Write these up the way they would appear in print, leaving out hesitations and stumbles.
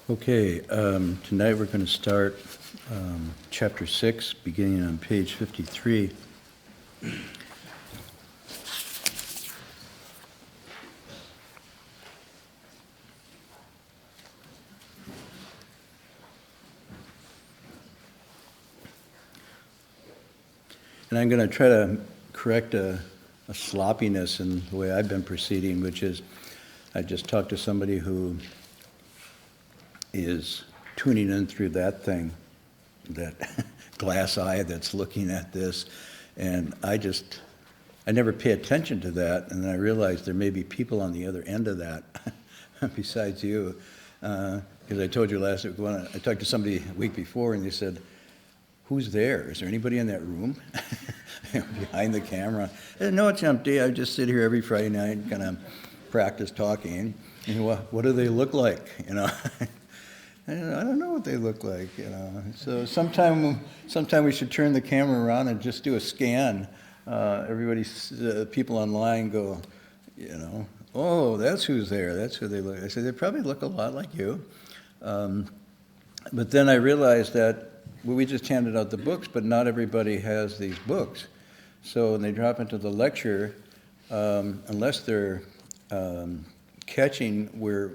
Okay, tonight we're going to start Chapter 6, beginning on page 53. And I'm going to try to correct a sloppiness in the way I've been proceeding, which is I just talked to somebody who is tuning in through that thing, that glass eye that's looking at this, and I never pay attention to that, and then I realized there may be people on the other end of that besides you, because I told you last week, when I talked to somebody a week before, and they said, "Who's there? Is there anybody in that room?" Behind the camera. And no, it's empty. I just sit here every Friday night and kind of practice talking. And what do they look like? I don't know what they look like. So sometime we should turn the camera around and just do a scan. People online go, oh, that's who's there. That's who they look. I said they probably look a lot like you. But then I realized that we just handed out the books, but not everybody has these books. So when they drop into the lecture, unless they're catching where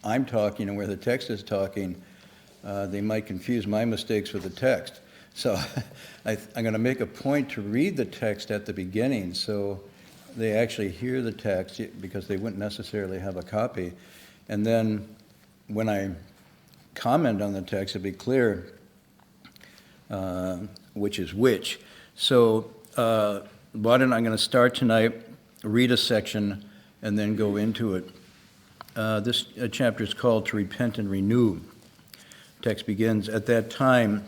I'm talking and where the text is talking, they might confuse my mistakes with the text. So I'm going to make a point to read the text at the beginning so they actually hear the text, because they wouldn't necessarily have a copy. And then when I comment on the text, it'll be clear which is which. So I'm going to start tonight, read a section, and then go into it. This chapter is called To Repent and Renew. Text begins, "At that time,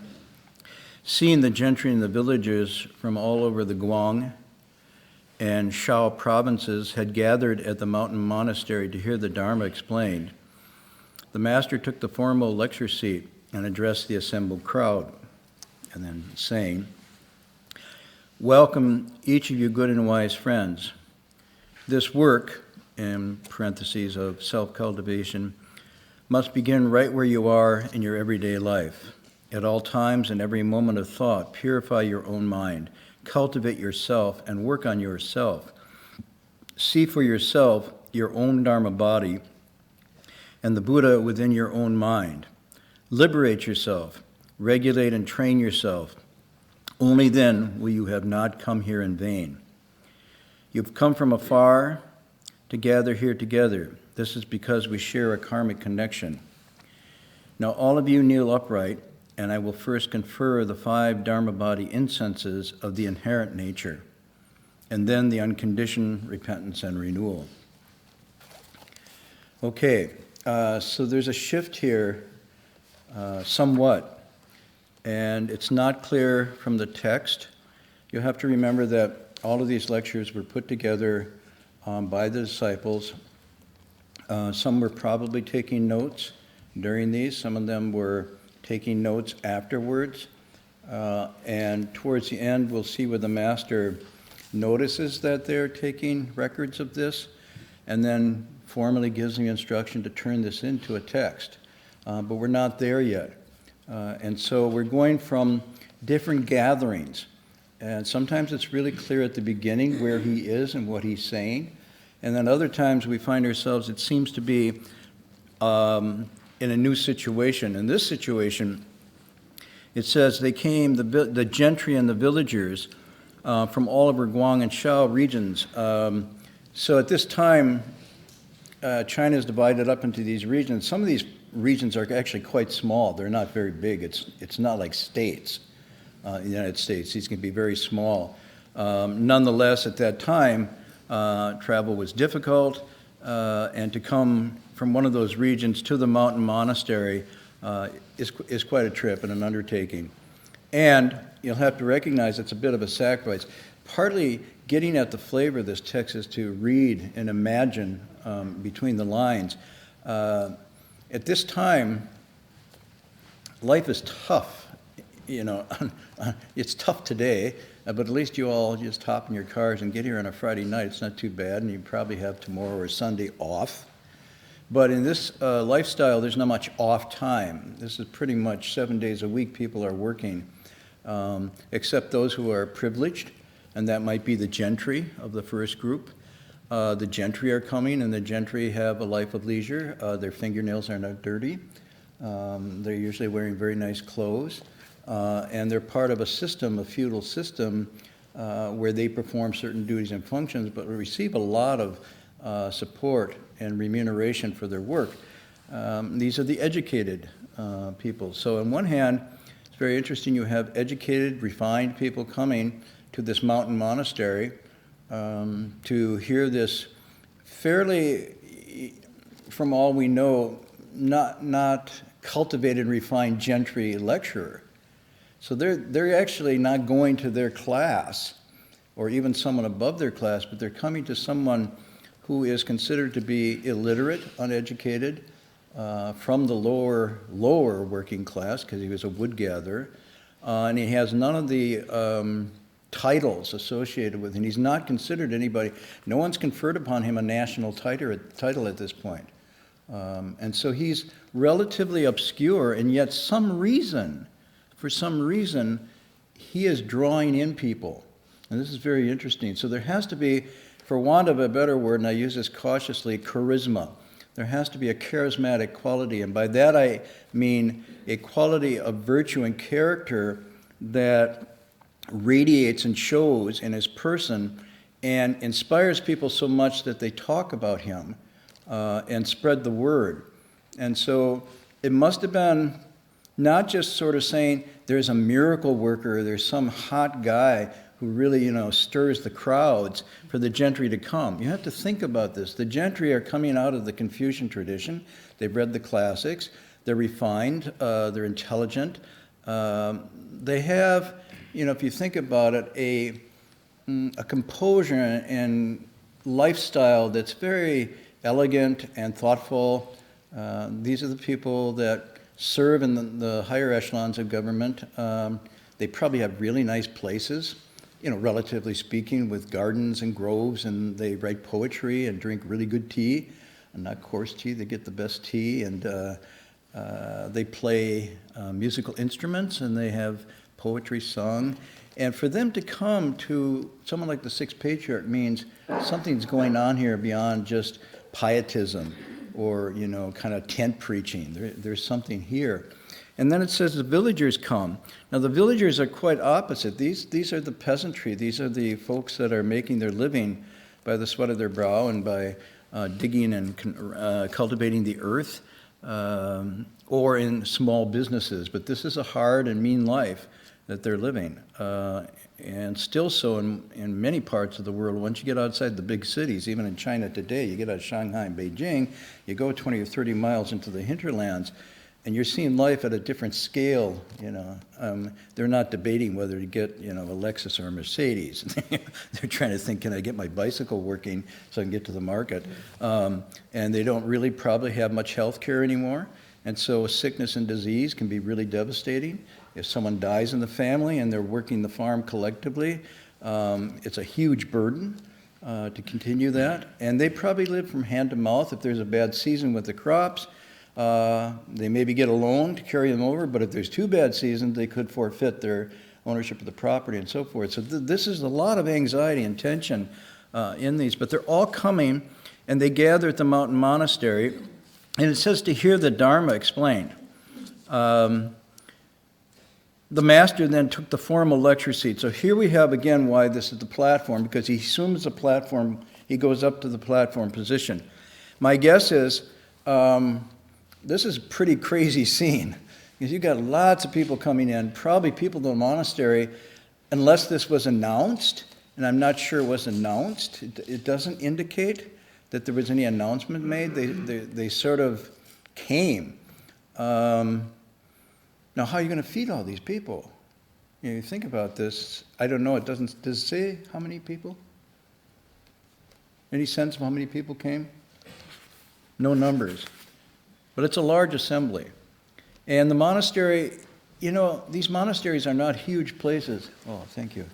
seeing the gentry and the villagers from all over the Guang and Shao provinces had gathered at the mountain monastery to hear the Dharma explained, the master took the formal lecture seat and addressed the assembled crowd, and then saying, 'Welcome, each of you good and wise friends. This work,' in parentheses, of self-cultivation, 'must begin right where you are in your everyday life. At all times and every moment of thought, purify your own mind, cultivate yourself, and work on yourself. See for yourself your own Dharma body and the Buddha within your own mind. Liberate yourself, regulate and train yourself. Only then will you have not come here in vain. You've come from afar to gather here together. This is because we share a karmic connection. Now all of you kneel upright, and I will first confer the 5 Dharma body incenses of the inherent nature, and then the unconditioned repentance and renewal.'" Okay, so there's a shift here somewhat. And it's not clear from the text. You have to remember that all of these lectures were put together by the disciples. Some were probably taking notes during these. Some of them were taking notes afterwards. And towards the end, we'll see where the master notices that they're taking records of this, and then formally gives the instruction to turn this into a text. But we're not there yet. And so we're going from different gatherings. And sometimes it's really clear at the beginning where he is and what he's saying. And then other times we find ourselves, it seems to be in a new situation. In this situation, it says they came, the gentry and the villagers from all over Guang and Shao regions. So at this time, China is divided up into these regions. Some of these regions are actually quite small. They're not very big. It's not like states in the United States. These can be very small. Nonetheless, at that time, travel was difficult, and to come from one of those regions to the mountain monastery is quite a trip and an undertaking. And you'll have to recognize it's a bit of a sacrifice. Partly getting at the flavor of this text is to read and imagine between the lines. At this time, life is tough. It's tough today, but at least you all just hop in your cars and get here on a Friday night. It's not too bad, and you probably have tomorrow or Sunday off. But in this lifestyle, there's not much off time. This is pretty much 7 days a week people are working, except those who are privileged, and that might be the gentry of the first group. The gentry are coming, and the gentry have a life of leisure. Their fingernails are not dirty. They're usually wearing very nice clothes, and they're part of a system, a feudal system, where they perform certain duties and functions, but receive a lot of support and remuneration for their work. These are the educated people. So on one hand, it's very interesting, you have educated, refined people coming to this mountain monastery to hear this fairly, from all we know, not cultivated, refined gentry lecturer. So they're actually not going to their class or even someone above their class, but they're coming to someone who is considered to be illiterate, uneducated, from the lower working class, because he was a wood gatherer, and he has none of the titles associated with him. He's not considered anybody. No one's conferred upon him a national title at this point. And so he's relatively obscure, and yet for some reason, he is drawing in people. And this is very interesting. So there has to be, for want of a better word, and I use this cautiously, charisma. There has to be a charismatic quality, and by that I mean a quality of virtue and character that radiates and shows in his person and inspires people so much that they talk about him and spread the word. And so it must have been not just sort of saying there's a miracle worker, there's some hot guy who really, stirs the crowds for the gentry to come. You have to think about this. The gentry are coming out of the Confucian tradition. They've read the classics. They're refined. They're intelligent. They have, if you think about it, a composure and lifestyle that's very elegant and thoughtful. These are the people that serve in the higher echelons of government. They probably have really nice places, relatively speaking, with gardens and groves, and they write poetry and drink really good tea, and not coarse tea. They get the best tea, and they play musical instruments, and they have poetry sung. And for them to come to someone like the Sixth Patriarch means something's going on here beyond just pietism or, kind of tent preaching. There's something here. And then it says the villagers come. Now the villagers are quite opposite. These are the peasantry. These are the folks that are making their living by the sweat of their brow and by digging and cultivating the earth, or in small businesses. But this is a hard and mean life that they're living. And still so in many parts of the world. Once you get outside the big cities, even in China today, you get out of Shanghai and Beijing, you go 20 or 30 miles into the hinterlands, and you're seeing life at a different scale. They're not debating whether to get a Lexus or a Mercedes. They're trying to think, can I get my bicycle working so I can get to the market? And they don't really probably have much health care anymore. And so sickness and disease can be really devastating. If someone dies in the family and they're working the farm collectively, it's a huge burden to continue that. And they probably live from hand to mouth. If there's a bad season with the crops, they maybe get a loan to carry them over, but if there's 2 bad seasons, they could forfeit their ownership of the property and so forth. So this is a lot of anxiety and tension in these, but they're all coming, and they gather at the mountain monastery, and it says to hear the Dharma explained. The master then took the formal lecture seat. So here we have again why this is the platform, because he assumes the platform, he goes up to the platform position. My guess is this is a pretty crazy scene, because you've got lots of people coming in, probably people to the monastery, unless this was announced, and I'm not sure it was announced. It doesn't indicate that there was any announcement made. They sort of came. Now, how are you going to feed all these people? You think about this. I don't know. Does it say how many people? Any sense of how many people came? No numbers. But it's a large assembly. And the monastery, these monasteries are not huge places. Oh, thank you.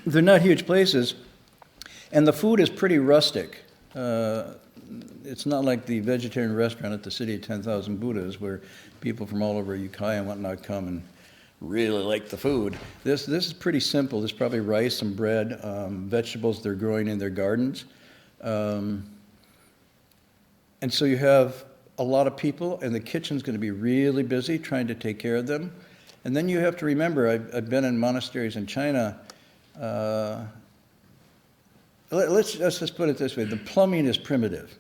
They're not huge places. And the food is pretty rustic. it's not like the vegetarian restaurant at the City of 10,000 Buddhas where people from all over Ukiah and whatnot come and really like the food. This is pretty simple. There's probably rice, some bread, vegetables they're growing in their gardens. And so you have a lot of people, and the kitchen's going to be really busy trying to take care of them. And then you have to remember, I've been in monasteries in China. Let's just put it this way. The plumbing is primitive,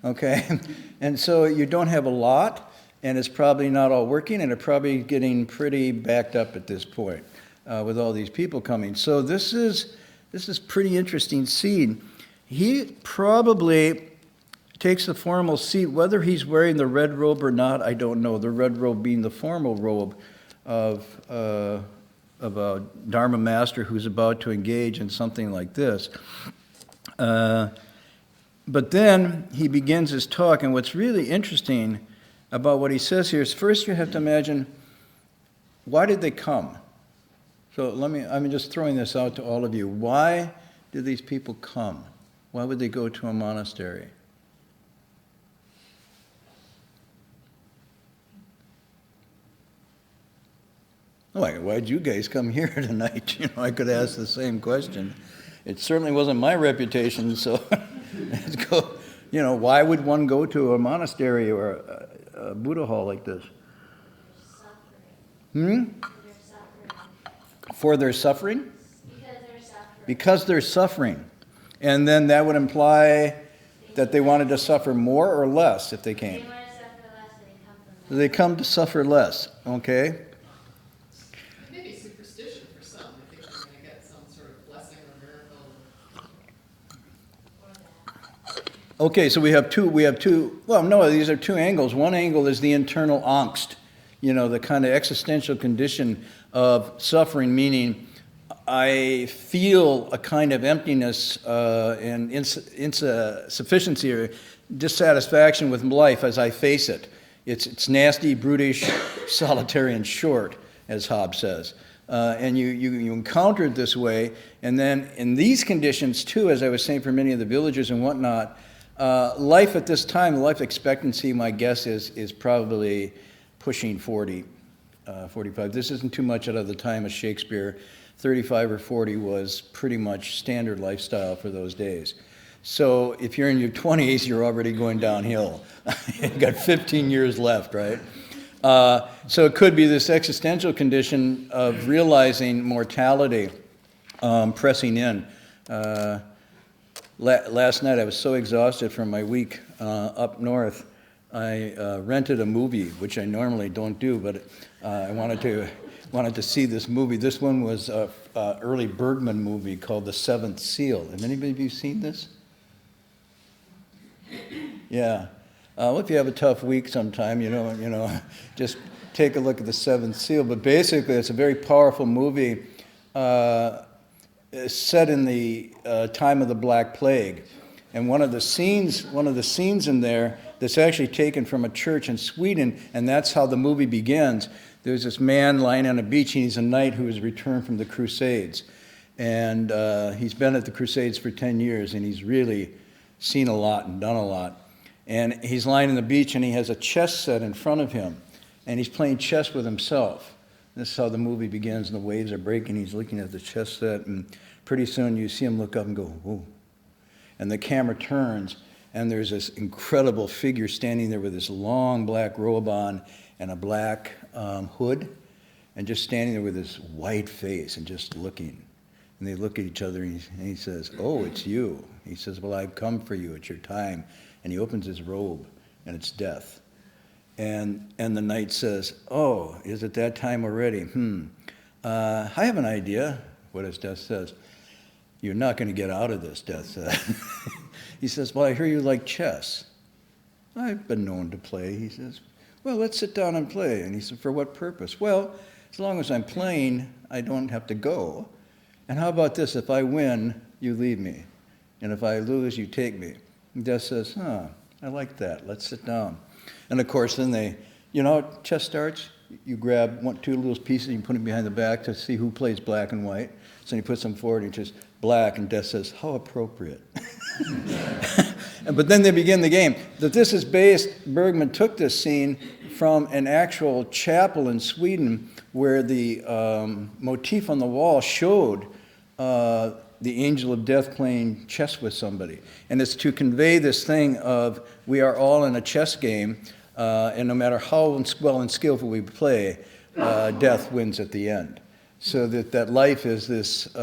okay? And so you don't have a lot, and it's probably not all working, and it's probably getting pretty backed up at this point with all these people coming. So this is pretty interesting seed. He probably takes the formal seat, whether he's wearing the red robe or not, I don't know. The red robe being the formal robe of a Dharma master who's about to engage in something like this. But then he begins his talk, and what's really interesting about what he says here is first you have to imagine, why did they come? So I'm just throwing this out to all of you. Why do these people come? Why would they go to a monastery? Why'd you guys come here tonight? I could ask the same question. It certainly wasn't my reputation, so let's go. Why would one go to a monastery or a Buddha hall like this? For their suffering? Because they're suffering. And then that would imply that they wanted to suffer more or less if they came. They want to suffer less, they come to suffer less, okay? Okay, so we have two, well, no, these are two angles. One angle is the internal angst, the kind of existential condition of suffering, meaning I feel a kind of emptiness and insufficiency or dissatisfaction with life as I face it. It's nasty, brutish, solitary, and short, as Hobbes says. And you encounter it this way, and then in these conditions too, as I was saying for many of the villagers and whatnot, life at this time, the life expectancy, my guess is probably pushing 40, 45. This isn't too much out of the time of Shakespeare. 35 or 40 was pretty much standard lifestyle for those days. So if you're in your 20s, you're already going downhill. You've got 15 years left, right? So it could be this existential condition of realizing mortality pressing in. Last night I was so exhausted from my week up north, I rented a movie, which I normally don't do, but I wanted to see this movie. This one was an early Bergman movie called The Seventh Seal. Have anybody of you seen this? Yeah. Well, if you have a tough week sometime, just take a look at The Seventh Seal. But basically, it's a very powerful movie set in the time of the Black Plague. And one of the scenes in there that's actually taken from a church in Sweden, and that's how the movie begins. There's this man lying on a beach, and he's a knight who has returned from the Crusades. And he's been at the Crusades for 10 years, and he's really seen a lot and done a lot. And he's lying on the beach, and he has a chess set in front of him, and he's playing chess with himself. This is how the movie begins, and the waves are breaking. He's looking at the chess set, and pretty soon you see him look up and go, whoa. And the camera turns, and there's this incredible figure standing there with this long black robe on and a black hood, and just standing there with this white face and just looking. And they look at each other, and he says, oh, it's you. He says, well, I've come for you. It's your time. And he opens his robe, and it's death. And the knight says, oh, is it that time already? I have an idea, what his death says. You're not going to get out of this, death says. He says, well, I hear you like chess. I've been known to play. He says, well, let's sit down and play. And he said, for what purpose? Well, as long as I'm playing, I don't have to go. And how about this? If I win, you leave me. And if I lose, you take me. And death says, I like that. Let's sit down. And of course, then how chess starts? You grab two little pieces and you put them behind the back to see who plays black and white. So he puts them forward and just black, and death says, how appropriate. But then they begin the game. That this is based, Bergman took this scene from an actual chapel in Sweden where the motif on the wall showed the angel of death playing chess with somebody. And it's to convey this thing of we are all in a chess game, and no matter how well and skillful we play, death wins at the end. So that life is this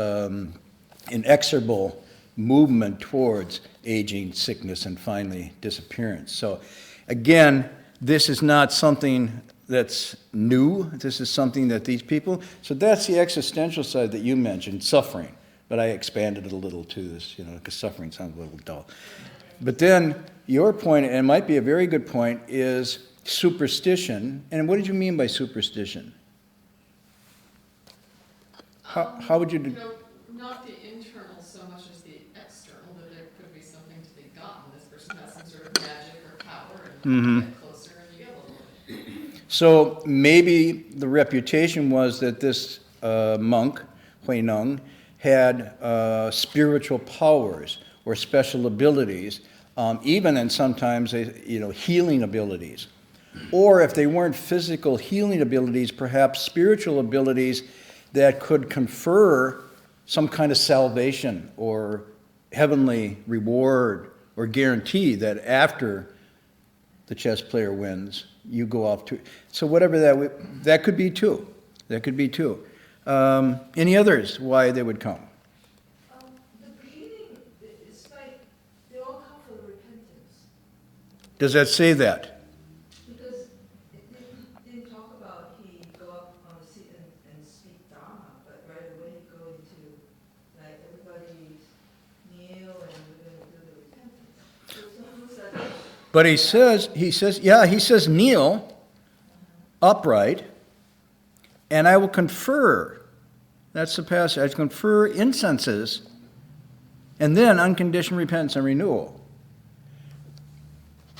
inexorable movement towards aging, sickness, and finally disappearance. So again, this is not something that's new. This is something that these people, so that's the existential side that you mentioned, suffering. But I expanded it a little too, this, because suffering sounds a little dull. But then your point, and it might be a very good point, is superstition. And what did you mean by superstition? How would you do? Not the internal so much as the external, that there could be something to be gotten. This person has some sort of magic or power, and get closer and you get a little more. So maybe the reputation was that this monk, Hui Neng, had spiritual powers or special abilities, even and sometimes healing abilities. Or if they weren't physical healing abilities, perhaps spiritual abilities that could confer some kind of salvation or heavenly reward or guarantee that after the chess player wins, you go off to. So whatever that could be too. That could be too. Any others why they would come? The beginning, it's like they all come from repentance. Does that say that? Because it didn't talk about he go up on the seat and speak Dharma, but right away he go into like everybody kneel and we're going to do the repentance. So it's almost like. But he says kneel upright, and I will confer. That's the passage. I confer incenses, and then unconditioned repentance and renewal.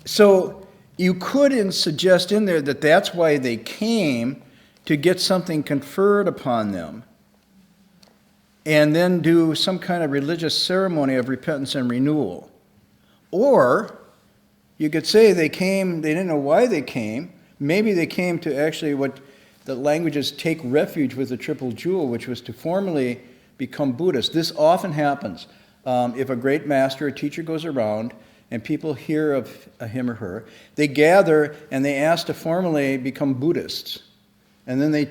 So you could suggest in there that that's why they came, to get something conferred upon them, and then do some kind of religious ceremony of repentance and renewal. Or you could say they didn't know why they came. Maybe they came to actually what the languages take refuge with the triple jewel, which was to formally become Buddhist. This often happens. If a great master, a teacher goes around and people hear of him or her, they gather and they ask to formally become Buddhists. And then they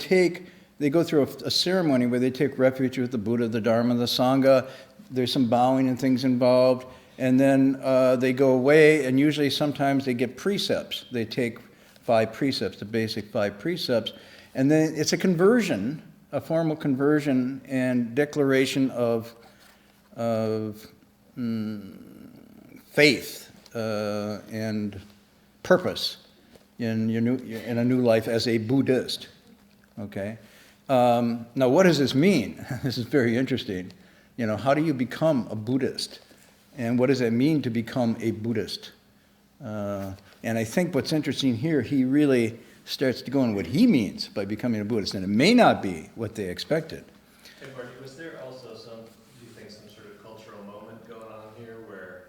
go through a ceremony where they take refuge with the Buddha, the Dharma, the Sangha. There's some bowing and things involved. And then they go away, and usually sometimes they get precepts. They take 5 precepts, the basic 5 precepts. And then it's a conversion, a formal conversion and declaration of faith and purpose in a new life as a Buddhist. Okay. Now, what does this mean? This is very interesting. How do you become a Buddhist, and what does it mean to become a Buddhist? And I think what's interesting here, he really starts to go on what he means by becoming a Buddhist, and it may not be what they expected. Hey, Marty, was there also some sort of cultural moment going on here where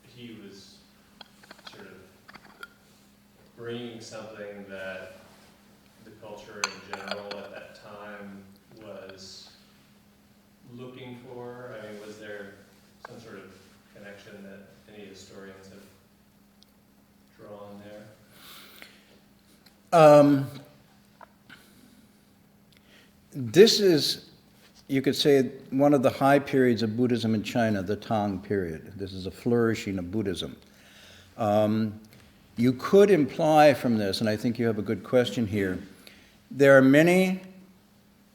he was sort of bringing something that the culture in general at that time was looking for? I mean, was there some sort of connection that any historians have drawn there? This is, you could say, one of the high periods of Buddhism in China, the Tang period. This is a flourishing of Buddhism. You could imply from this, and I think you have a good question here, there are many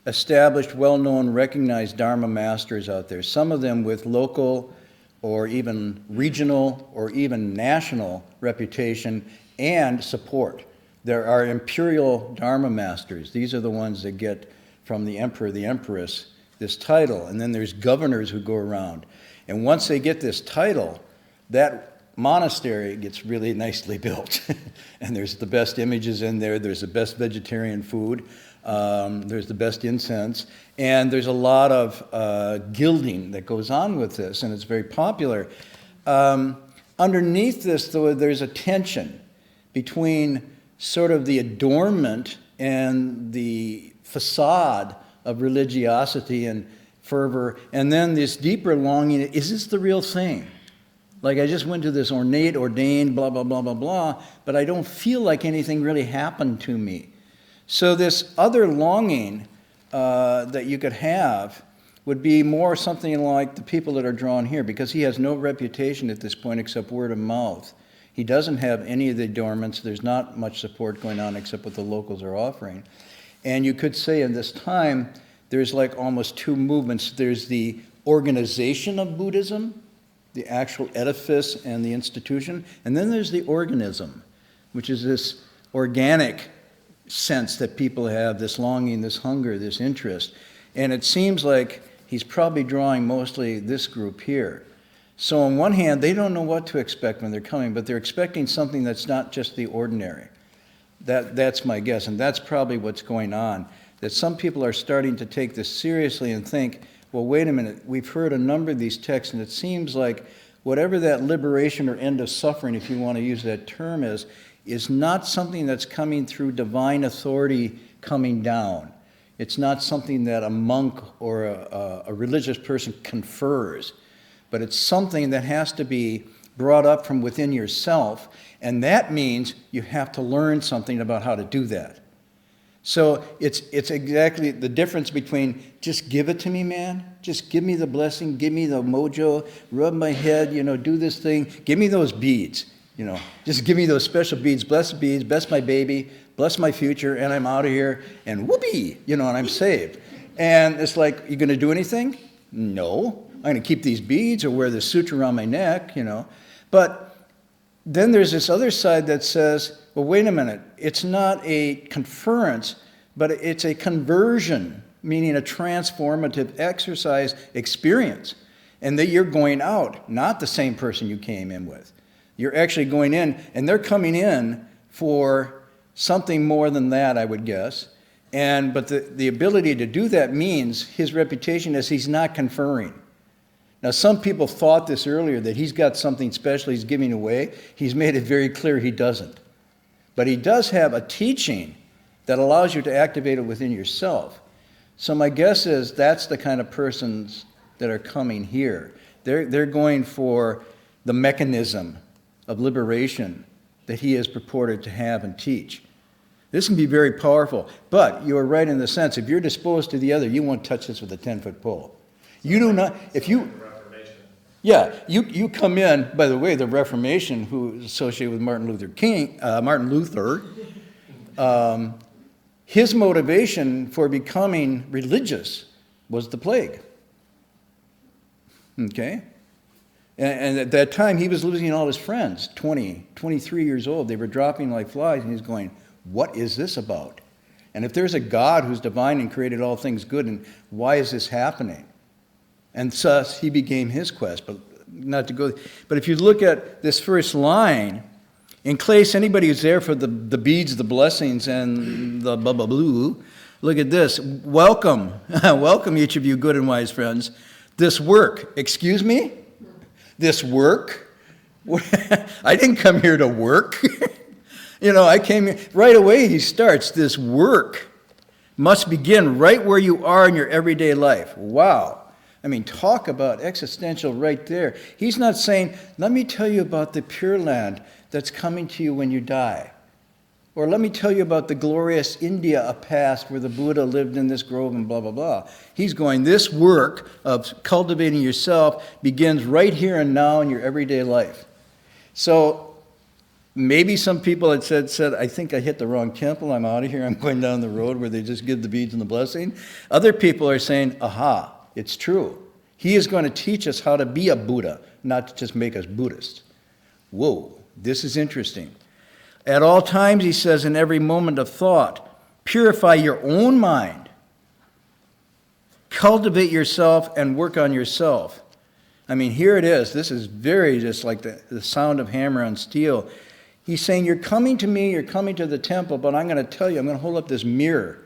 established, well-known, recognized Dharma masters out there, some of them with local or even regional or even national reputation and support. There are imperial Dharma masters. These are the ones that get from the emperor, the empress, this title. And then there's governors who go around. And once they get this title, that monastery gets really nicely built. And there's the best images in there. There's the best vegetarian food. There's the best incense. And there's a lot of gilding that goes on with this, and it's very popular. underneath this, though, there's a tension between sort of the adornment and the facade of religiosity and fervor, and then this deeper longing, is this the real thing? Like, I just went to this ordained, blah, blah, blah, blah, blah, but I don't feel like anything really happened to me. So this other longing that you could have would be more something like the people that are drawn here, because he has no reputation at this point except word of mouth. He doesn't have any of the adornments. There's not much support going on except what the locals are offering. And you could say in this time, there's like almost two movements. There's the organization of Buddhism, the actual edifice and the institution, and then there's the organism, which is this organic sense that people have, this longing, this hunger, this interest. And it seems like he's probably drawing mostly this group here. So on one hand, they don't know what to expect when they're coming, but they're expecting something that's not just the ordinary. That's my guess, and that's probably what's going on, that some people are starting to take this seriously and think, well, wait a minute, we've heard a number of these texts, and it seems like whatever that liberation or end of suffering, if you want to use that term, is not something that's coming through divine authority coming down. It's not something that a monk or a religious person confers, but it's something that has to be brought up from within yourself, and that means you have to learn something about how to do that. So it's exactly the difference between just give it to me, man, just give me the blessing, give me the mojo, rub my head, do this thing, give me those beads, just give me those special beads, bless my baby, bless my future, and I'm out of here, and whoopee, and I'm saved. And it's like, you going to do anything? No. I'm going to keep these beads or wear this sutra around my neck, But then there's this other side that says, well, wait a minute, it's not a conference, but it's a conversion, meaning a transformative exercise experience. And that you're going out, not the same person you came in with. You're actually going in, and they're coming in for something more than that, I would guess. But the ability to do that means his reputation is he's not conferring. Now, some people thought this earlier, that he's got something special he's giving away. He's made it very clear he doesn't. But he does have a teaching that allows you to activate it within yourself. So my guess is that's the kind of persons that are coming here. They're going for the mechanism of liberation that he has purported to have and teach. This can be very powerful, but you are right in the sense, if you're disposed to the other, you won't touch this with a 10-foot pole. You do not, if you... Yeah, you come in, by the way, the Reformation, who is associated with Martin Luther, his motivation for becoming religious was the plague. Okay? And at that time, he was losing all his friends, 23 years old. They were dropping like flies, and he's going, what is this about? And if there's a God who's divine and created all things good, and why is this happening? And thus, he began his quest, but not to go. But if you look at this first line, in case anybody who's there for the beads, the blessings, and the blah, blah, blue, look at this. Welcome. Welcome, each of you good and wise friends. This work, excuse me? This work? I didn't come here to work. I came here. Right away, he starts, this work must begin right where you are in your everyday life. Wow. I mean, talk about existential right there. He's not saying, let me tell you about the Pure Land that's coming to you when you die. Or let me tell you about the glorious India, a past where the Buddha lived in this grove and blah, blah, blah. He's going, this work of cultivating yourself begins right here and now in your everyday life. So maybe some people had said, I think I hit the wrong temple. I'm out of here. I'm going down the road where they just give the beads and the blessing. Other people are saying, aha. It's true. He is going to teach us how to be a Buddha, not to just make us Buddhists. Whoa, this is interesting. At all times, he says, in every moment of thought, purify your own mind. Cultivate yourself and work on yourself. I mean, here it is. This is very just like the sound of hammer on steel. He's saying, you're coming to me, you're coming to the temple, but I'm going to tell you, I'm going to hold up this mirror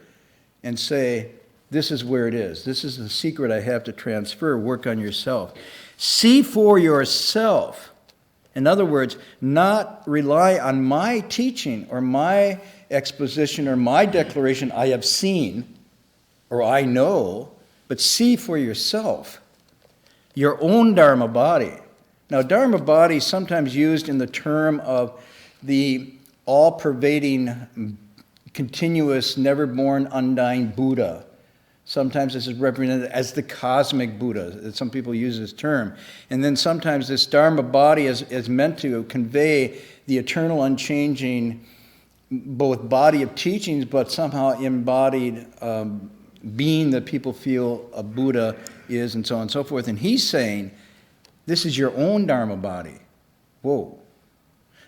and say, this is where it is. This is the secret I have to transfer. Work on yourself. See for yourself In other words, not rely on my teaching or my exposition or my declaration, I have seen or I know, but see for yourself your own Dharma body. Now, Dharma body is sometimes used in the term of the all-pervading, continuous, never-born, undying Buddha. Sometimes this is represented as the cosmic Buddha. Some people use this term. And then sometimes this Dharma body is meant to convey the eternal, unchanging, both body of teachings, but somehow embodied being that people feel a Buddha is, and so on and so forth. And he's saying, this is your own Dharma body. Whoa.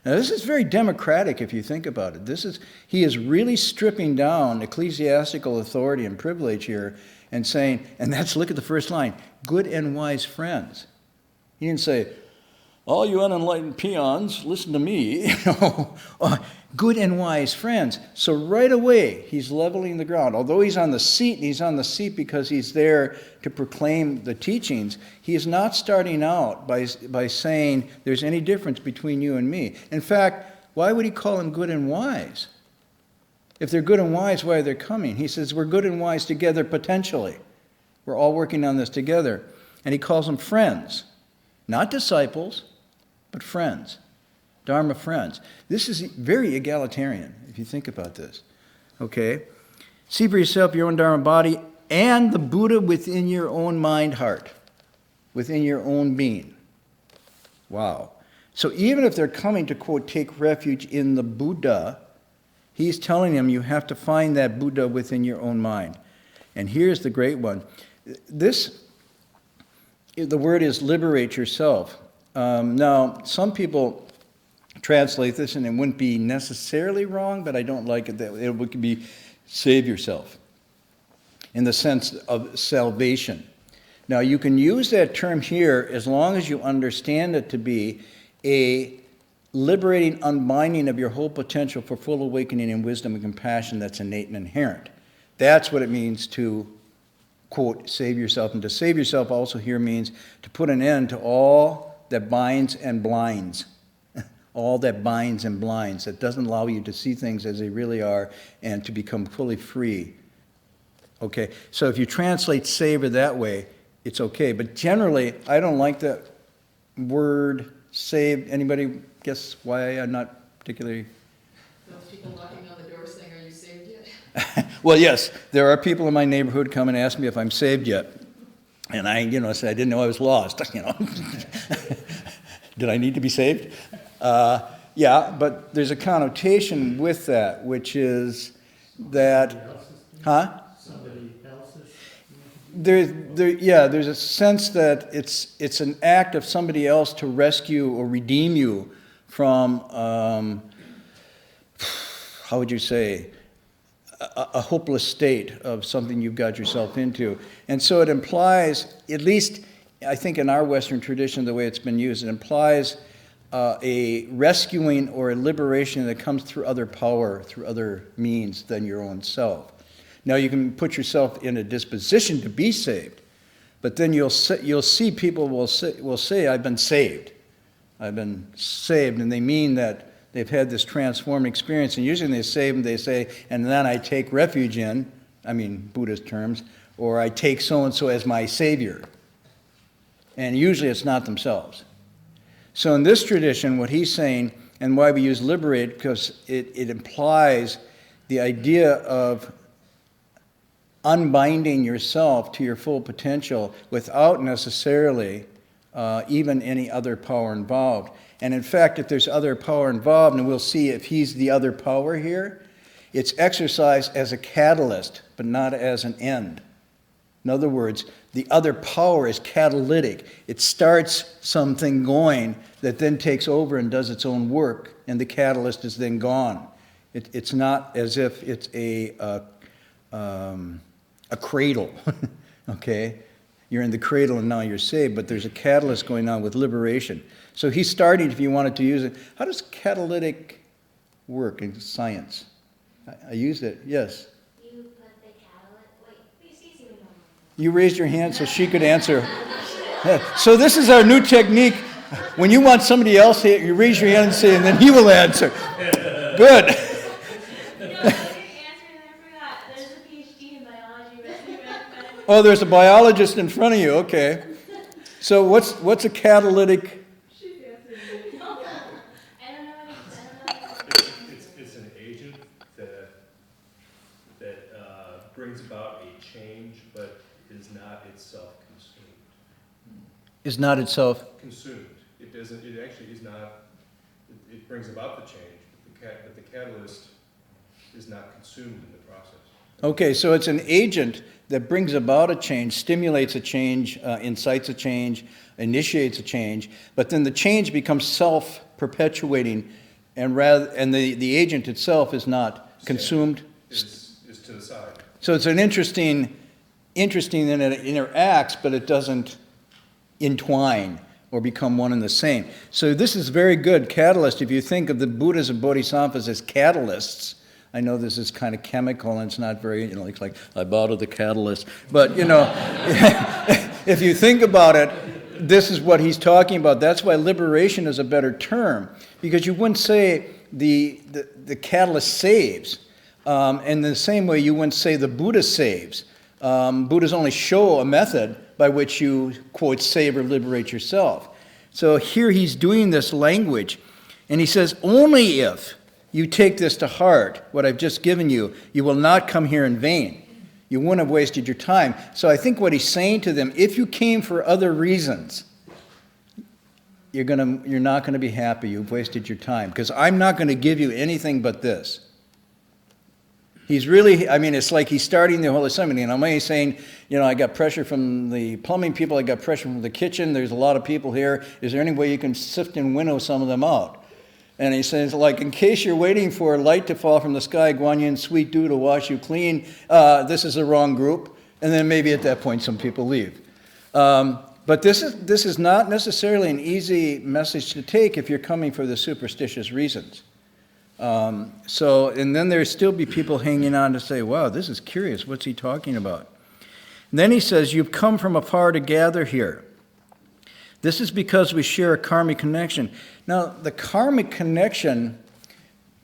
Now this is very democratic if you think about it. He is really stripping down ecclesiastical authority and privilege here and saying, and look at the first line, good and wise friends. He didn't say, all you unenlightened peons, listen to me. Good and wise friends. So right away, he's leveling the ground. Although he's on the seat, and he's on the seat because he's there to proclaim the teachings, he is not starting out by saying there's any difference between you and me. In fact, why would he call them good and wise? If they're good and wise, why are they coming? He says we're good and wise together potentially. We're all working on this together. And he calls them friends. Not disciples, but friends. Dharma friends. This is very egalitarian, if you think about this. Okay? See for yourself your own Dharma body and the Buddha within your own mind, heart. Within your own being. Wow. So even if they're coming to, quote, take refuge in the Buddha, he's telling them you have to find that Buddha within your own mind. And here's the great one. The word is liberate yourself. Now, some people translate this, and it wouldn't be necessarily wrong, but I don't like it. That it would be save yourself in the sense of salvation. Now, you can use that term here as long as you understand it to be a liberating unbinding of your whole potential for full awakening in wisdom and compassion that's innate and inherent. That's what it means to, quote, save yourself. And to save yourself also here means to put an end to all that binds and blinds. All that binds and blinds, that doesn't allow you to see things as they really are and to become fully free. Okay, so if you translate savor that way, it's okay. But generally, I don't like the word saved. Anybody guess why I'm not particularly? Those people knocking on the door saying, are you saved yet? Well, yes, there are people in my neighborhood come and ask me if I'm saved yet. And I, say I didn't know I was lost, Did I need to be saved? Yeah, but there's a connotation with that, which is that, Somebody else's. There's a sense that it's an act of somebody else to rescue or redeem you from, how would you say, a hopeless state of something you've got yourself into. And so it implies, at least I think in our Western tradition, the way it's been used, it implies a rescuing or a liberation that comes through other power, through other means than your own self. Now you can put yourself in a disposition to be saved, but then you'll see people will say, I've been saved. I've been saved, and they mean that they've had this transformed experience, and usually they say, and then I take refuge in, Buddhist terms, or I take so-and-so as my savior. And usually it's not themselves. So in this tradition, what he's saying, and why we use liberate, because it implies the idea of unbinding yourself to your full potential without necessarily even any other power involved. And in fact, if there's other power involved, and we'll see if he's the other power here, it's exercised as a catalyst, but not as an end. In other words, the other power is catalytic. It starts something going that then takes over and does its own work, and the catalyst is then gone. It's not as if it's a cradle, okay? You're in the cradle and now you're saved, but there's a catalyst going on with liberation. So he's starting, if you wanted to use it. How does catalytic work in science? I used it, yes. You put the catalyst, wait, please see me. You raised your hand so she could answer. So this is our new technique. When you want somebody else here, you raise your hand and say, and then he will answer. Good. No, I didn't answer and I forgot. There's a PhD in biology, but anyway. Oh, there's a biologist in front of you, okay. So what's a catalytic? She's answering me. I don't know any. It's an agent that brings about a change, but is not itself consumed. Is not itself. Consumed. It doesn't. It actually is not. It brings about the change, but the catalyst is not consumed in the process. Okay, so it's an agent that brings about a change, stimulates a change, incites a change, initiates a change, but then the change becomes self-perpetuating, and the agent itself is not consumed. Is to the side. So it's an interesting that it interacts, but it doesn't entwine or become one and the same. So this is very good catalyst. If you think of the Buddhas and Bodhisattvas as catalysts, I know this is kind of chemical and it's not very, it's like, I bow to the catalyst. But, if you think about it, this is what he's talking about. That's why liberation is a better term, because you wouldn't say the catalyst saves. In the same way, you wouldn't say the Buddha saves. Buddhas only show a method by which you, quote, save or liberate yourself. So here he's doing this language, and he says, only if you take this to heart, what I've just given you, you will not come here in vain. You wouldn't have wasted your time. So I think what he's saying to them, if you came for other reasons, you're not going to be happy. You've wasted your time, because I'm not going to give you anything but this. He's really, it's like he's starting the whole assembly, and I'm only saying, I got pressure from the plumbing people, I got pressure from the kitchen, there's a lot of people here. Is there any way you can sift and winnow some of them out? And he says, in case you're waiting for light to fall from the sky, Guan Yin, sweet dew to wash you clean, this is the wrong group. And then maybe at that point some people leave. But this is not necessarily an easy message to take if you're coming for the superstitious reasons. And then there still be people hanging on to say, wow, this is curious, what's he talking about? And then he says, you've come from afar to gather here. This is because we share a karmic connection. Now, the karmic connection,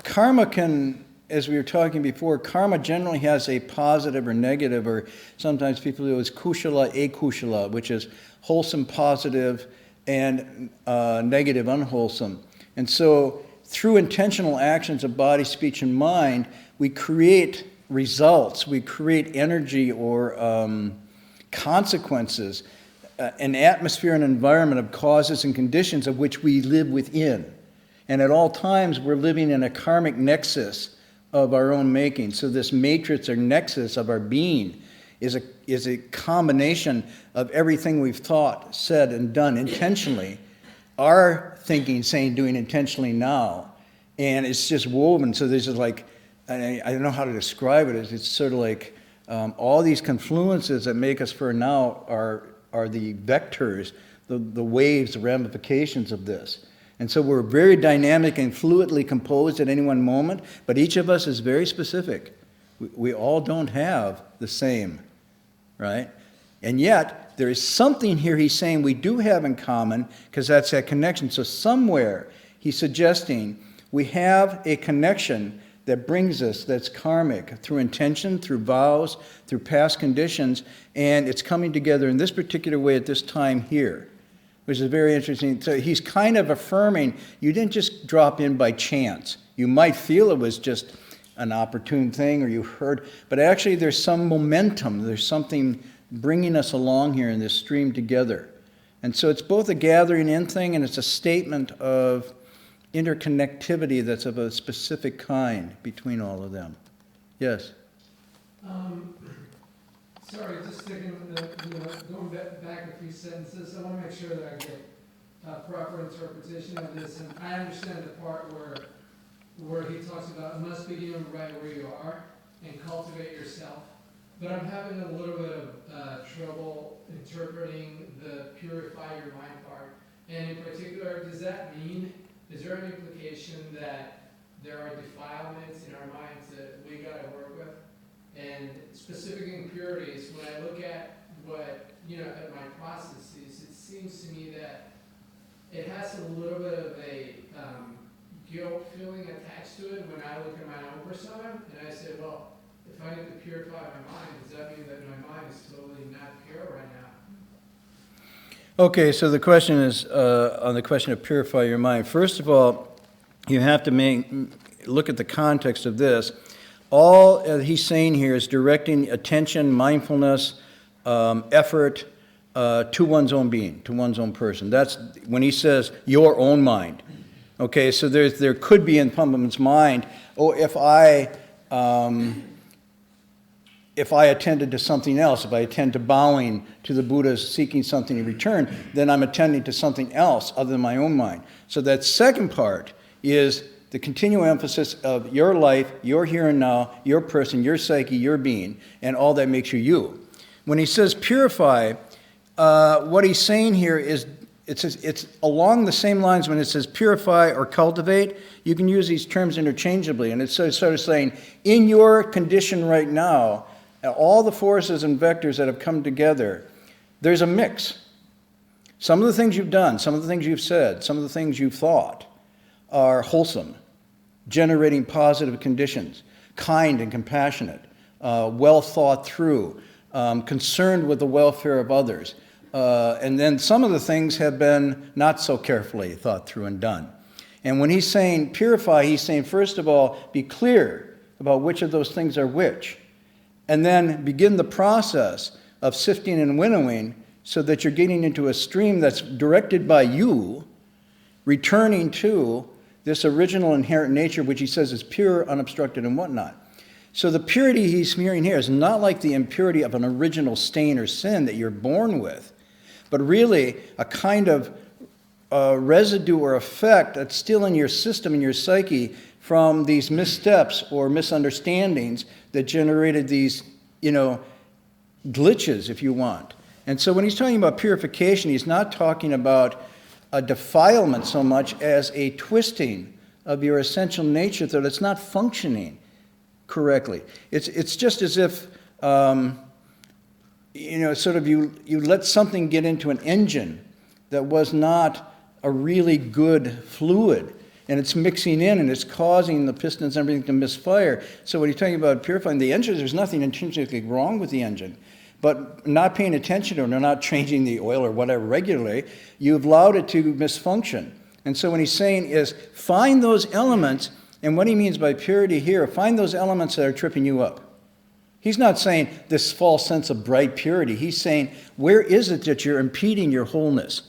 karma can, as we were talking before, karma generally has a positive or negative, or sometimes people do it's kushala, akushala, which is wholesome, positive, and negative, unwholesome. And so through intentional actions of body, speech, and mind, we create results, we create energy or consequences, an atmosphere and environment of causes and conditions of which we live within. And at all times, we're living in a karmic nexus of our own making. So this matrix or nexus of our being is a combination of everything we've thought, said, and done intentionally. Our thinking, saying, doing intentionally now. And it's just woven. So there's like, I don't know how to describe it. It's sort of like all these confluences that make us for now are the vectors, the waves, the ramifications of this. And so we're very dynamic and fluidly composed at any one moment, but each of us is very specific. We all don't have the same, right? And yet, there is something here he's saying we do have in common, because that's that connection. So somewhere, he's suggesting we have a connection that brings us, that's karmic, through intention, through vows, through past conditions, and it's coming together in this particular way at this time here, which is very interesting. So he's kind of affirming you didn't just drop in by chance. You might feel it was just an opportune thing or you heard, but actually there's some momentum, there's something bringing us along here in this stream together. And so it's both a gathering in thing and it's a statement of interconnectivity that's of a specific kind between all of them. Yes? Sorry, just sticking with going back a few sentences. I want to make sure that I get proper interpretation of this. And I understand the part where he talks about it must begin right where you are and cultivate yourself. But I'm having a little bit of trouble interpreting the purify your mind part. And in particular, does that mean, is there an implication that there are defilements in our minds that we got to work with? And specific impurities, when I look at what, at my processes, it seems to me that it has a little bit of a guilt feeling attached to it when I look at my own persona, and I say, well, if I need to purify my mind, does that mean that my mind is totally not pure right now? Okay, so the question is, on the question of purify your mind. First of all, you have to look at the context of this. All he's saying here is directing attention, mindfulness, effort to one's own being, to one's own person. That's when he says your own mind. Okay, so there could be in someone's mind, oh, if I attended to something else, if I attend to bowing to the Buddha seeking something in return, then I'm attending to something else other than my own mind. So that second part is the continual emphasis of your life, your here and now, your person, your psyche, your being, and all that makes you you. When he says purify, what he's saying here is it's along the same lines when it says purify or cultivate. You can use these terms interchangeably, and it's sort of saying, in your condition right now, all the forces and vectors that have come together, there's a mix. Some of the things you've done, some of the things you've said, some of the things you've thought are wholesome, generating positive conditions, kind and compassionate, well thought through, concerned with the welfare of others. And then some of the things have been not so carefully thought through and done. And when he's saying purify, he's saying, first of all, be clear about which of those things are which. And then begin the process of sifting and winnowing so that you're getting into a stream that's directed by you, returning to this original inherent nature, which he says is pure, unobstructed, and whatnot. So the purity he's smearing here is not like the impurity of an original stain or sin that you're born with, but really a kind of residue or effect that's still in your system, in your psyche, from these missteps or misunderstandings that generated these, glitches, if you want. And so when he's talking about purification, he's not talking about a defilement so much as a twisting of your essential nature so that it's not functioning correctly. It's just as if, sort of you let something get into an engine that was not a really good fluid, and it's mixing in and it's causing the pistons and everything to misfire. So when you're talking about purifying the engine, there's nothing intrinsically wrong with the engine. But not paying attention to it or not changing the oil or whatever regularly, you've allowed it to misfunction. And so what he's saying is find those elements, and what he means by purity here, find those elements that are tripping you up. He's not saying this false sense of bright purity. He's saying, where is it that you're impeding your wholeness?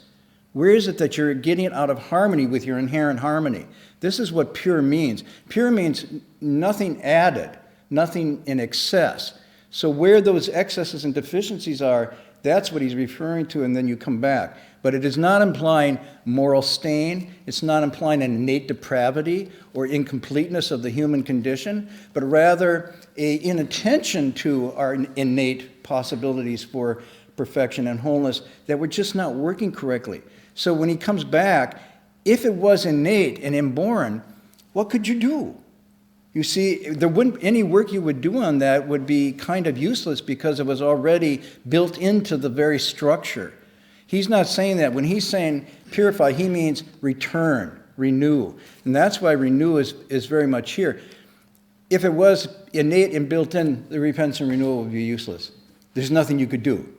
Where is it that you're getting out of harmony with your inherent harmony? This is what pure means. Pure means nothing added, nothing in excess. So where those excesses and deficiencies are, that's what he's referring to, and then you come back. But it is not implying moral stain. It's not implying an innate depravity or incompleteness of the human condition, but rather an inattention to our innate possibilities for perfection and wholeness that we're just not working correctly. So when he comes back, if it was innate and inborn, what could you do? You see, there wouldn't any work you would do on that would be kind of useless because it was already built into the very structure. He's not saying that. When he's saying purify, he means return, renew. And that's why renew is very much here. If it was innate and built in, the repentance and renewal would be useless. There's nothing you could do.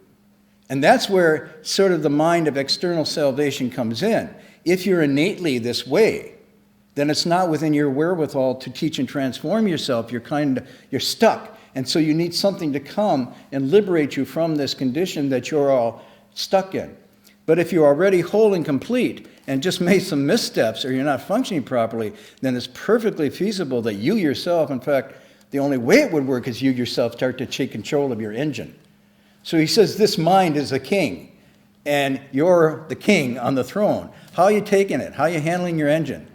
And that's where sort of the mind of external salvation comes in. If you're innately this way, then it's not within your wherewithal to teach and transform yourself. You're stuck. And so you need something to come and liberate you from this condition that you're all stuck in. But if you're already whole and complete and just made some missteps or you're not functioning properly, then it's perfectly feasible that you yourself, in fact, the only way it would work is you yourself start to take control of your engine. So he says this mind is the king, and you're the king on the throne. How are you taking it? How are you handling your engine?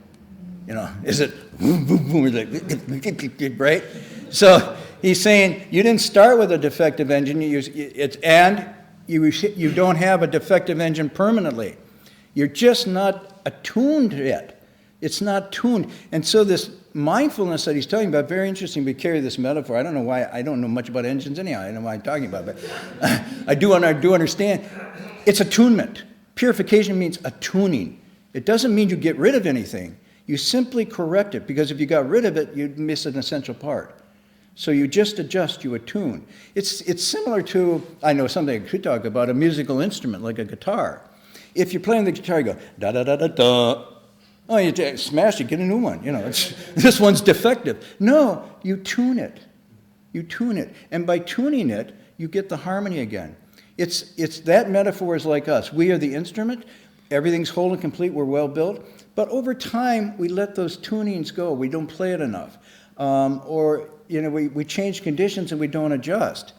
Is it boom, boom, boom, right? So he's saying you didn't start with a defective engine, you don't have a defective engine permanently. You're just not attuned yet. It's not tuned. And so this mindfulness that he's talking about, very interesting. We carry this metaphor. I don't know why. I don't know much about engines anyhow. I don't know why I'm talking about it. But I do understand. It's attunement. Purification means attuning. It doesn't mean you get rid of anything. You simply correct it, because if you got rid of it, you'd miss an essential part. So you just adjust, you attune. It's similar to, I know something I could talk about, a musical instrument like a guitar. If you're playing the guitar, you go, da-da-da-da-da. Oh, you smash it, get a new one. This one's defective. No, you tune it. You tune it. And by tuning it, you get the harmony again. It's that metaphor is like us. We are the instrument. Everything's whole and complete. We're well built. But over time, we let those tunings go. We don't play it enough. We change conditions and we don't adjust.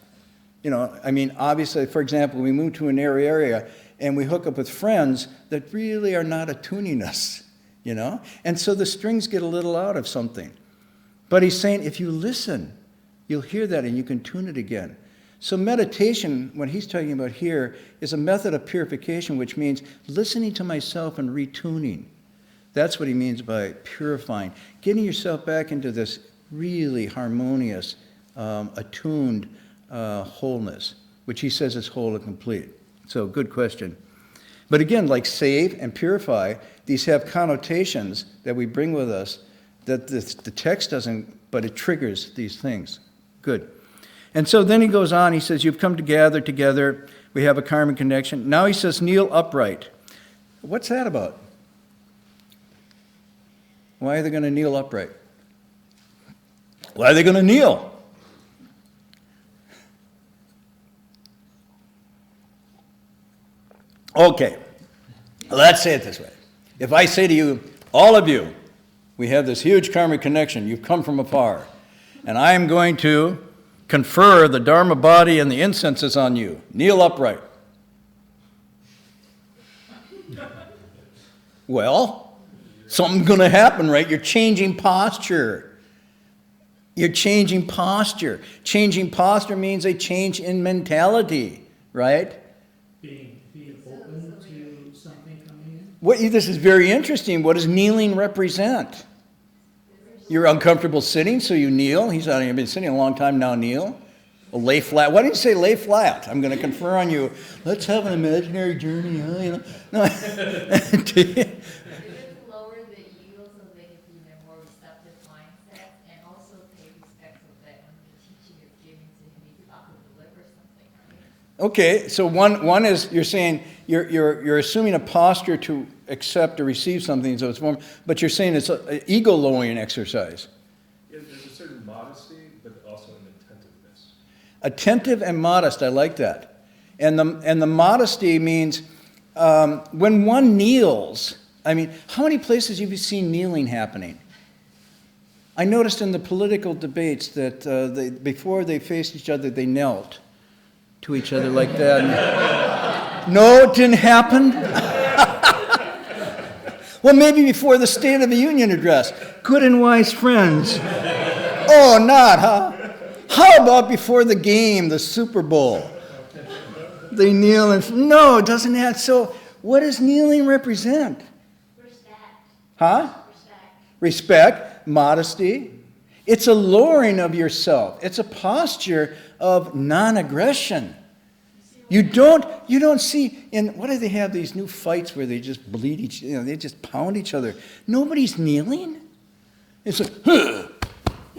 Obviously, for example, we move to an area and we hook up with friends that really are not attuning us, And so the strings get a little out of something. But he's saying, if you listen, you'll hear that and you can tune it again. So meditation, what he's talking about here, is a method of purification, which means listening to myself and retuning. That's what he means by purifying. Getting yourself back into this really harmonious, attuned wholeness, which he says is whole and complete. So, good question. But again, like save and purify, these have connotations that we bring with us that the text doesn't, but it triggers these things. Good. And so then he goes on, he says, you've come to gather together, we have a karmic connection. Now he says, kneel upright. What's that about? Why are they going to kneel upright? Why are they going to kneel? Okay, let's say it this way. If I say to you, all of you, we have this huge karmic connection, you've come from afar, and I am going to confer the Dharma body and the incenses on you. Kneel upright. Well, something's going to happen, right? You're changing posture. You're changing posture. Changing posture means a change in mentality, right? Being open to something coming in. This is very interesting. What does kneeling represent? You're uncomfortable sitting, so you kneel. You've been sitting a long time, now kneel. Well, lay flat. Why didn't you say lay flat? I'm going to confer on you. Let's have an imaginary journey. No. Lower the ego so they can be in a more receptive mindset, and also pay respect so that when the teaching is given to him, he's about to deliver something, right? Okay, so one is you're saying you're assuming a posture to accept or receive something, so it's more, but you're saying it's an ego lowering exercise. Yeah, there's a certain modesty, but also an attentiveness. Attentive and modest, I like that. And the modesty means when one kneels. How many places have you seen kneeling happening? I noticed in the political debates that before they faced each other, they knelt to each other like that. No, it didn't happen. Well, maybe before the State of the Union address. Good and wise friends. Oh, not, huh? How about before the game, the Super Bowl? They kneel and... No, it doesn't have... So what does kneeling represent? Respect. Huh? Respect. Respect, modesty. It's a lowering of yourself. It's a posture of non-aggression. You don't see what do they have, these new fights where they just bleed they just pound each other. Nobody's kneeling. It's like,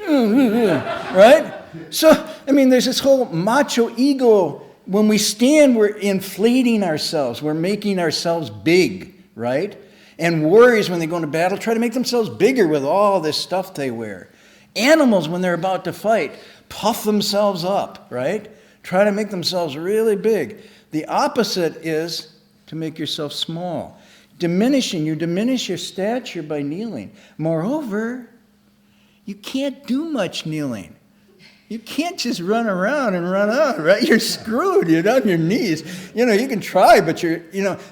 right? So, there's this whole macho ego. When we stand, we're inflating ourselves. We're making ourselves big, right? And warriors, when they go into battle, try to make themselves bigger with all this stuff they wear. Animals, when they're about to fight, puff themselves up, right? Try to make themselves really big. The opposite is to make yourself small. You diminish your stature by kneeling. Moreover, you can't do much kneeling. You can't just run around and run out, right? You're screwed. You're on your knees. You can try, but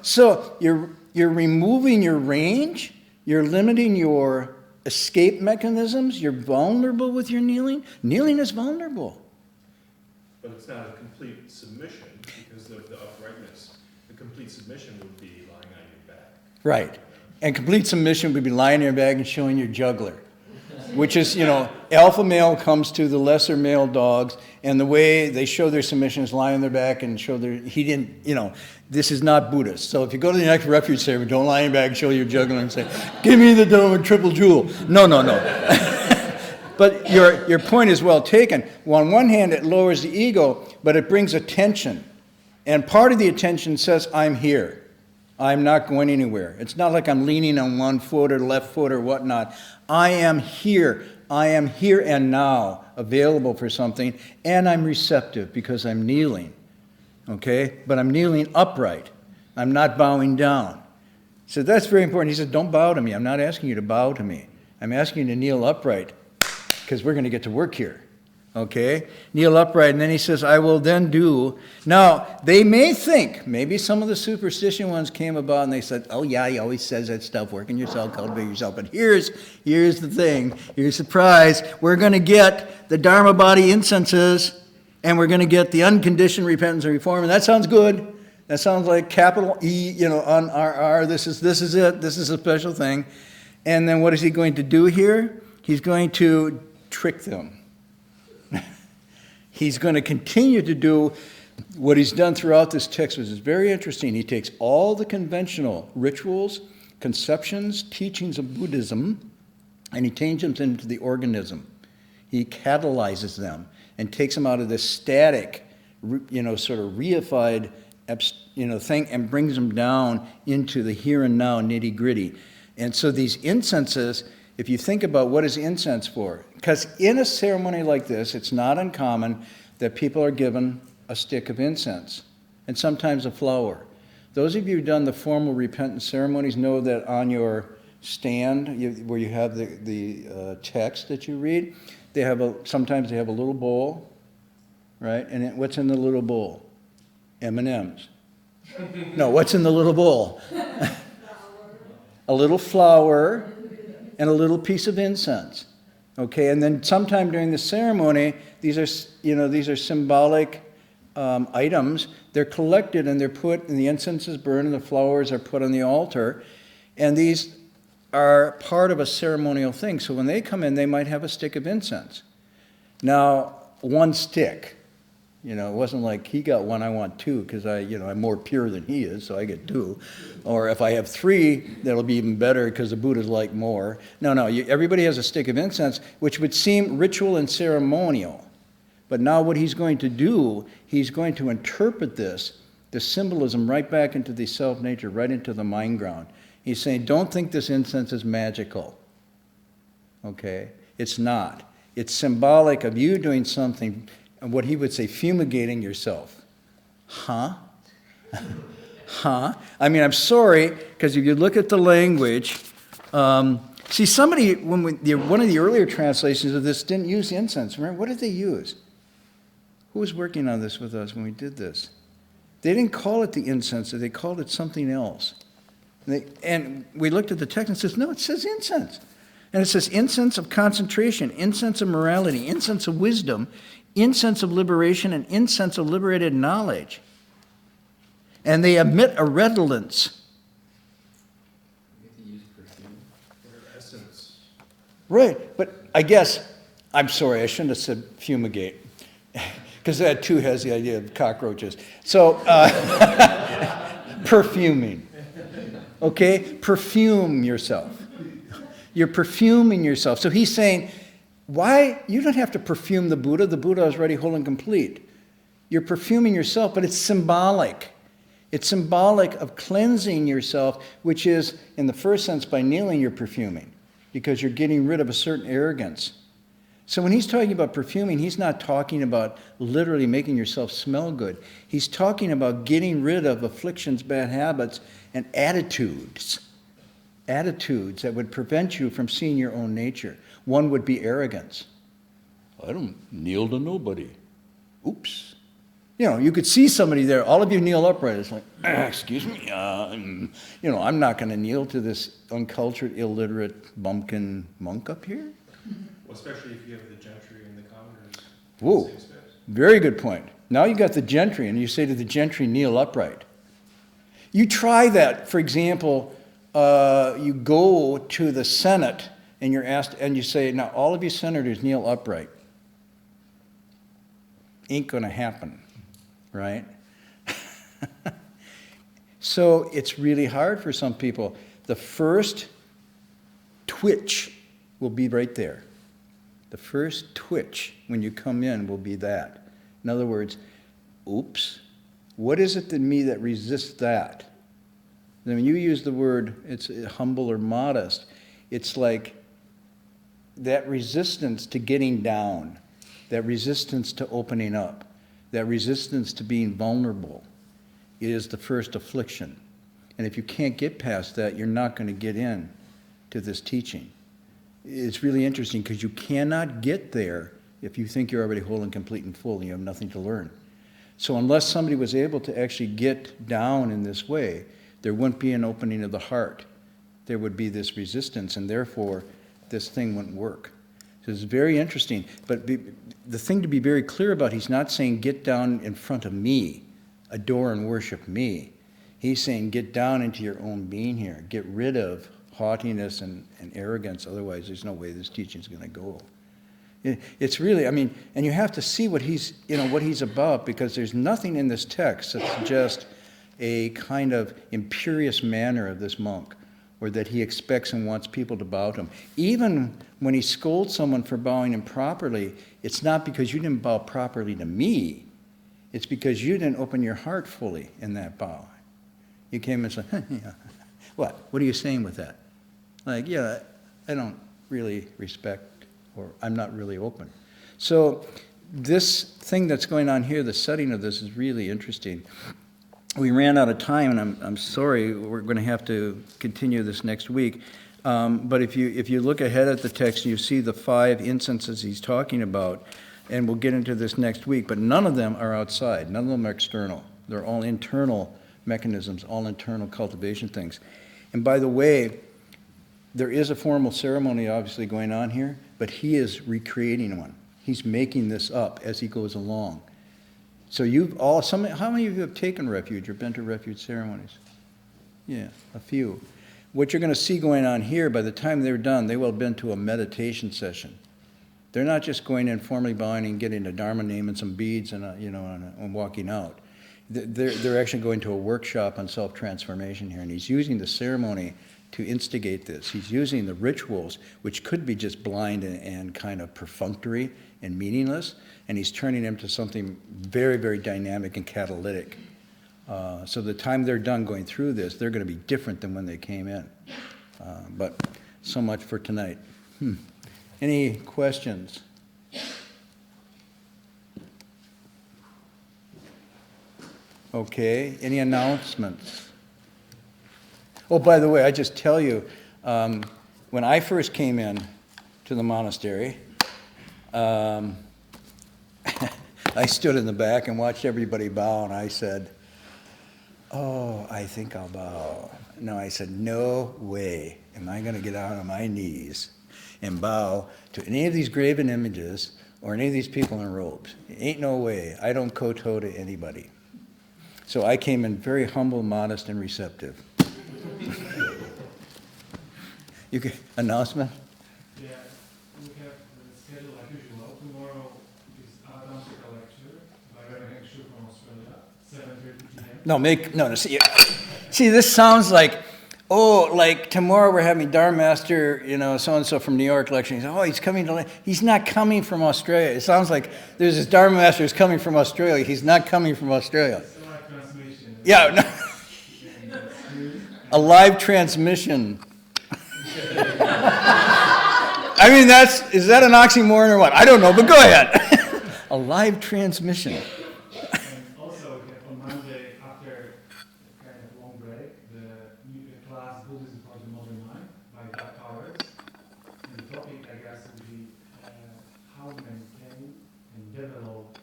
so you're removing your range. You're limiting your escape mechanisms. You're vulnerable with your kneeling. Kneeling is vulnerable. But it's not a complete submission because of the uprightness. The complete submission would be lying on your back. Right. And complete submission would be lying on your back and showing your juggler. Which is, alpha male comes to the lesser male dogs And the way they show their submission is lie on their back and show their, he didn't, this is not Buddhist. So if you go to the next refuge ceremony, don't lie on your back and show your juggler and say, give me the dome and triple jewel. No. But your point is well taken. Well, on one hand, it lowers the ego, but it brings attention. And part of the attention says, I'm here. I'm not going anywhere. It's not like I'm leaning on one foot or left foot or whatnot. I am here. I am here and now, available for something, and I'm receptive because I'm kneeling. Okay? But I'm kneeling upright. I'm not bowing down. So that's very important. He said, don't bow to me. I'm not asking you to bow to me. I'm asking you to kneel upright because we're going to get to work here. Okay? Kneel upright, and then he says, I will then do. Now, they may think, maybe some of the superstition ones came about and they said, oh yeah, he always says that stuff, work in yourself, cultivate yourself. But here's the thing, here's the prize. We're going to get the Dharma body incenses, and we're going to get the unconditioned repentance and reform, and that sounds good. That sounds like capital E, on RR, this is it, this is a special thing. And then what is he going to do here? He's going to trick them. He's going to continue to do what he's done throughout this text, which is very interesting. He takes all the conventional rituals, conceptions, teachings of Buddhism, and he changes them into the organism. He catalyzes them and takes them out of this static, sort of reified, thing and brings them down into the here and now nitty-gritty. And so these incenses, if you think about what is incense for, because in a ceremony like this, it's not uncommon that people are given a stick of incense and sometimes a flower. Those of you who've done the formal repentance ceremonies know that on your stand, where you have the text that you read, sometimes they have a little bowl, right? And what's in the little bowl? M&Ms. No, what's in the little bowl? A little flower and a little piece of incense. Okay, and then sometime during the ceremony, these are symbolic items. They're collected and they're put, and the incense is burned and the flowers are put on the altar. And these are part of a ceremonial thing. So when they come in, they might have a stick of incense. Now, one stick. It wasn't like he got one, I want two, because I'm more pure than he is, so I get two. Or if I have three, that'll be even better because the Buddha's like more. No, everybody has a stick of incense, which would seem ritual and ceremonial. But now what he's going to do, he's going to interpret the symbolism right back into the self-nature, right into the mind ground. He's saying, don't think this incense is magical. Okay? It's not. It's symbolic of you doing something, what he would say, fumigating yourself. Huh? Huh? I mean, I'm sorry, because if you look at the language, see, somebody, one of the earlier translations of this didn't use incense. Remember, what did they use? Who was working on this with us when we did this? They didn't call it the incense, they called it something else. And we looked at the text and it says, no, it says incense. And it says incense of concentration, incense of morality, incense of wisdom, incense of liberation, and incense of liberated knowledge. And they emit a redolence. You have to use perfume or essence. Right, but I guess, I'm sorry, I shouldn't have said fumigate, because that too has the idea of cockroaches. So, perfuming. Okay, perfume yourself. You're perfuming yourself. So he's saying, why? You don't have to perfume the Buddha. The Buddha is already whole and complete. You're perfuming yourself, but it's symbolic. It's symbolic of cleansing yourself, which is, in the first sense, by kneeling, you're perfuming, because you're getting rid of a certain arrogance. So when he's talking about perfuming, he's not talking about literally making yourself smell good. He's talking about getting rid of afflictions, bad habits, and attitudes that would prevent you from seeing your own nature. One would be arrogance. I don't kneel to nobody. Oops. You could see somebody there. All of you kneel upright. It's like, excuse me. I'm not going to kneel to this uncultured, illiterate bumpkin monk up here. Well, especially if you have the gentry and the commoners. Whoa, very good point. Now you got the gentry, and you say to the gentry, kneel upright. You try that, for example, you go to the Senate, and you're asked, and you say, now all of you senators kneel upright. ain't going to happen, right? So it's really hard for some people. The first twitch will be right there. The first twitch when you come in will be that. In other words, oops, what is it in me that resists that? Then when you use the word, it's humble or modest, it's like that resistance to getting down, that resistance to opening up, that resistance to being vulnerable is the first affliction. And if you can't get past that, you're not going to get in to this teaching. It's really interesting because you cannot get there if you think you're already whole and complete and full and you have nothing to learn. So unless somebody was able to actually get down in this way, there wouldn't be an opening of the heart. There would be this resistance, and therefore this thing wouldn't work. So it's very interesting. But the thing to be very clear about, he's not saying get down in front of me, adore and worship me. He's saying get down into your own being here. Get rid of haughtiness and arrogance. Otherwise, there's no way this teaching is going to go. It's really, I mean, and you have to see what he's, what he's about, because there's nothing in this text that suggests a kind of imperious manner of this monk, or that he expects and wants people to bow to him. Even when he scolds someone for bowing improperly, it's not because you didn't bow properly to me. It's because you didn't open your heart fully in that bow. You came and said, yeah. What are you saying with that? Like, yeah, I don't really respect, or I'm not really open. So this thing that's going on here, the setting of this is really interesting. We ran out of time, and I'm sorry, we're going to have to continue this next week. But if you look ahead at the text, you see the 5 instances he's talking about, and we'll get into this next week, but none of them are outside. None of them are external. They're all internal mechanisms, all internal cultivation things. And by the way, there is a formal ceremony obviously going on here, but he is recreating one. He's making this up as he goes along. So how many of you have taken refuge or been to refuge ceremonies? Yeah, a few. What you're going to see going on here, by the time they're done, they will have been to a meditation session. They're not just going in formally bowing and getting a Dharma name and some beads and walking out. They're actually going to a workshop on self-transformation here, and he's using the ceremony to instigate this. He's using the rituals, which could be just blind and kind of perfunctory and meaningless, and he's turning them to something very, very dynamic and catalytic. So the time they're done going through this, they're going to be different than when they came in. But so much for tonight. Any questions? Okay, any announcements? Oh, by the way, I just tell you, when I first came in to the monastery, I stood in the back and watched everybody bow, and I said, oh, I think I'll bow. No, I said, no way am I going to get out on my knees and bow to any of these graven images or any of these people in robes. Ain't no way. I don't kowtow to anybody. So I came in very humble, modest, and receptive. You can, announcement? Yeah, we have the schedule like usual. Tomorrow is Adam's lecture by Reverend Shu from Australia, 7:30 p.m. No, see, this sounds like, like tomorrow we're having Dharma Master, so-and-so from New York lecturing. He's coming to, he's not coming from Australia. It sounds like there's this Dharma Master who's coming from Australia. He's not coming from Australia. It's a live transmission. Yeah, no. A live transmission. I mean, is that an oxymoron or what? I don't know, but go ahead. A live transmission. And also, on Monday, after kind of long break, the new class Buddhism for the Modern Mind by Doug Powers. And the topic, I guess, would be how to maintain and develop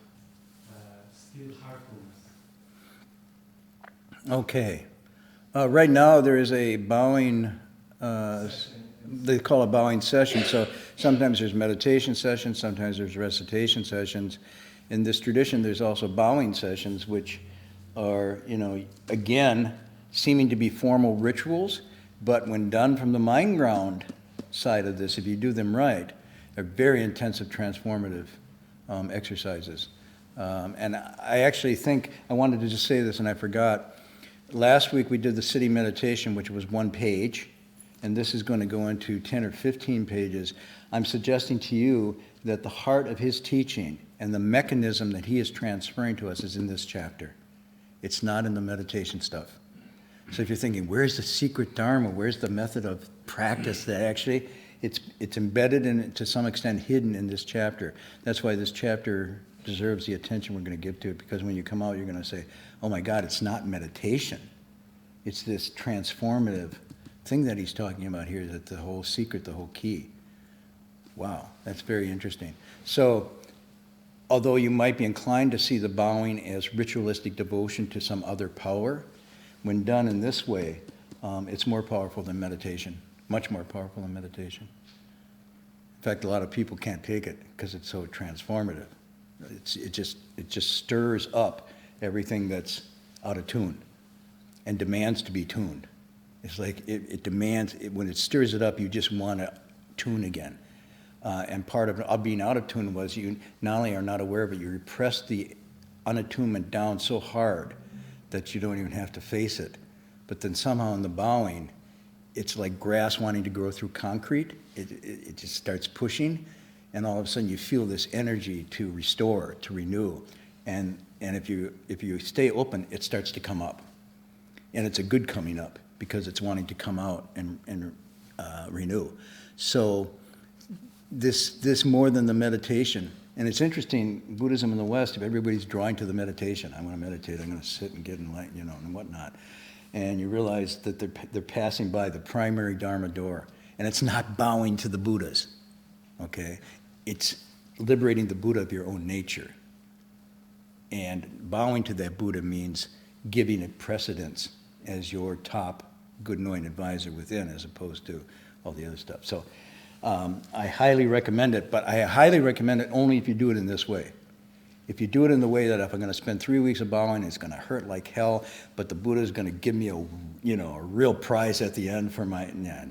still heartfulness. Okay. Right now, there is a bowing, they call it bowing session. So sometimes there's meditation sessions, sometimes there's recitation sessions. In this tradition, there's also bowing sessions, which are, again, seeming to be formal rituals, but when done from the mind ground side of this, if you do them right, they're very intensive, transformative exercises. And I actually think, I wanted to just say this and I forgot. Last week we did the city meditation, which was 1 page, and this is going to go into 10 or 15 pages. I'm suggesting to you that the heart of his teaching and the mechanism that he is transferring to us is in this chapter. It's not in the meditation stuff. So if you're thinking, where's the secret Dharma? Where's the method of practice that actually, it's embedded and to some extent hidden in this chapter. That's why this chapter deserves the attention we're going to give to it, because when you come out, you're going to say, oh my God, it's not meditation. It's this transformative thing that he's talking about here, that the whole secret, the whole key. Wow, that's very interesting. So, although you might be inclined to see the bowing as ritualistic devotion to some other power, when done in this way, it's more powerful than meditation, much more powerful than meditation. In fact, a lot of people can't take it because it's so transformative. It just stirs up everything that's out of tune and demands to be tuned. It's like it demands, when it stirs it up, you just want to tune again. And part of being out of tune was you not only are not aware of it, you repress the unattunement down so hard that you don't even have to face it. But then somehow in the bowing, it's like grass wanting to grow through concrete. It just starts pushing, and all of a sudden you feel this energy to restore, to renew. And if you stay open, it starts to come up. And it's a good coming up, because it's wanting to come out and renew. So this more than the meditation. And it's interesting, Buddhism in the West, if everybody's drawing to the meditation, I'm going to meditate, I'm going to sit and get enlightened, and whatnot. And you realize that they're passing by the primary Dharma door. And it's not bowing to the Buddhas, okay? It's liberating the Buddha of your own nature. And bowing to that Buddha means giving it precedence as your top good knowing advisor within, as opposed to all the other stuff. So I highly recommend it, but I highly recommend it only if you do it in this way. If you do it in the way that if I'm going to spend 3 weeks of bowing, it's going to hurt like hell, but the Buddha is going to give me a real prize at the end for my, no, it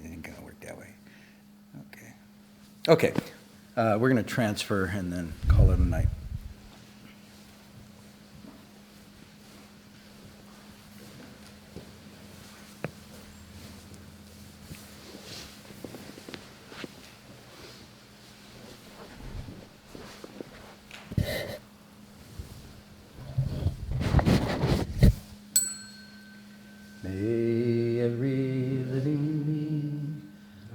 ain't going to work that way. Okay, we're going to transfer and then call it a night. May every living being,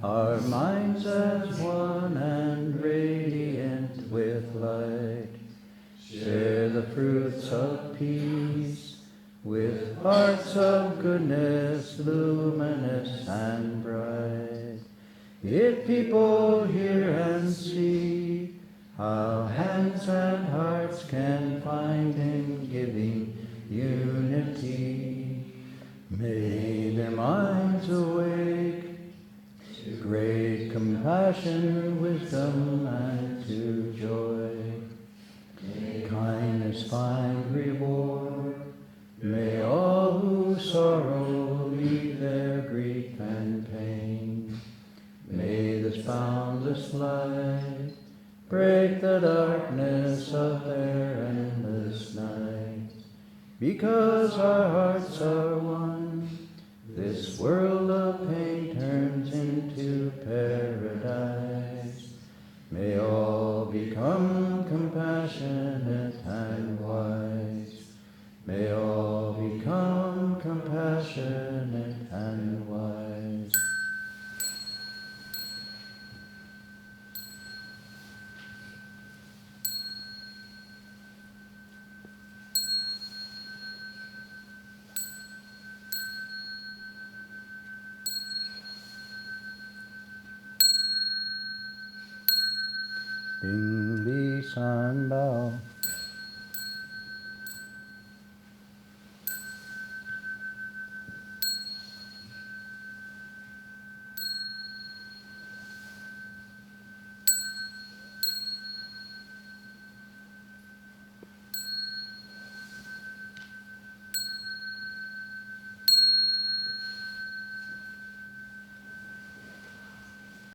our minds as one and radiant with light, share the fruits of peace with hearts of goodness, luminous and bright. If people hear and see how hands and hearts can find in giving unity, may their minds awake to great compassion, wisdom, and to joy. May kindness find reward. May all who sorrow leave their grief and pain. May this boundless light break the darkness of their endless night. Because our hearts are one, this world of pain turns into paradise. May all become compassionate and wise. May all become compassionate and wise. Ding Li San Bao.